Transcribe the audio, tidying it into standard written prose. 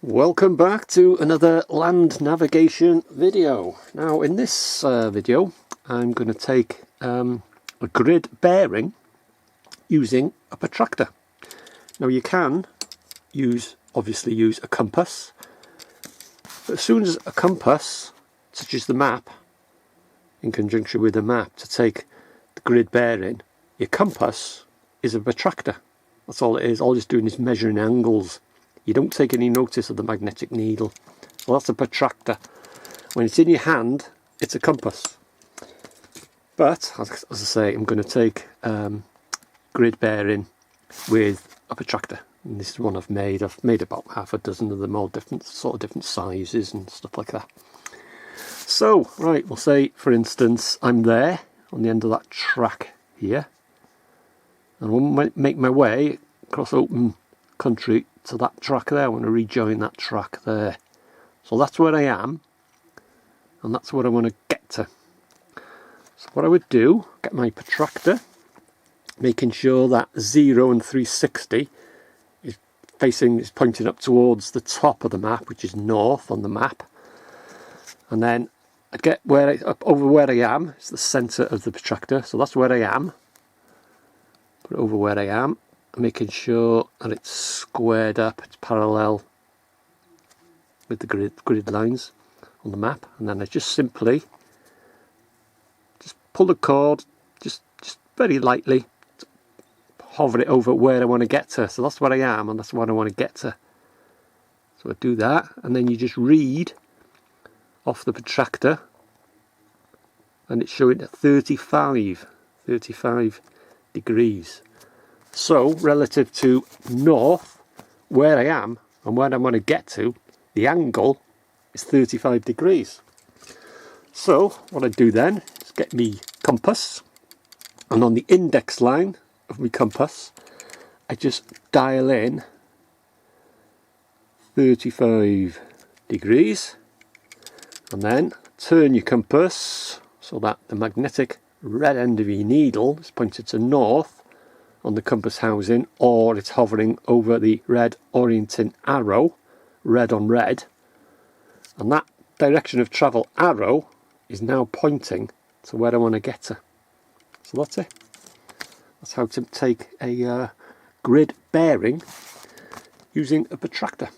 Welcome back to another land navigation video. Now in this video I'm going to take a grid bearing using a protractor. Now you can obviously use a compass, but as soon as a compass touches the map in conjunction with the map to take the grid bearing, your compass is a protractor. That's all it is. All it's doing is measuring angles. You don't take any notice of the magnetic needle. So that's a protractor. When it's in your hand, it's a compass. But, as I say, I'm going to take grid bearing with a protractor. And this is one I've made. I've made about half a dozen of them, all different sizes and stuff like that. So, right, we'll say, for instance, I'm there on the end of that track here. And I want to make my way across open country to that track there. I want to rejoin that track there. So that's where I am, and that's what I want to get to. So what I would do, get my protractor, making sure that 0 and 360 is pointing up towards the top of the map, which is north on the map. And then I get over where I am. It's the centre of the protractor, so that's where I am. Put it over where I am, making sure that it's squared up, it's parallel with the grid lines on the map. And then I just simply pull the cord, just very lightly, hover it over where I want to get to. So that's where I am, and that's what I want to get to. So I do that, and then you just read off the protractor, and it's showing at 35 degrees. So relative to north, where I am and where I want to get to, the angle is 35 degrees. So what I do then is get me compass, and on the index line of my compass I just dial in 35 degrees, and then turn your compass so that the magnetic red end of your needle is pointed to north on the compass housing, or it's hovering over the red orienting arrow, red on red, and that direction of travel arrow is now pointing to where I want to get to. So that's it. That's how to take a grid bearing using a protractor.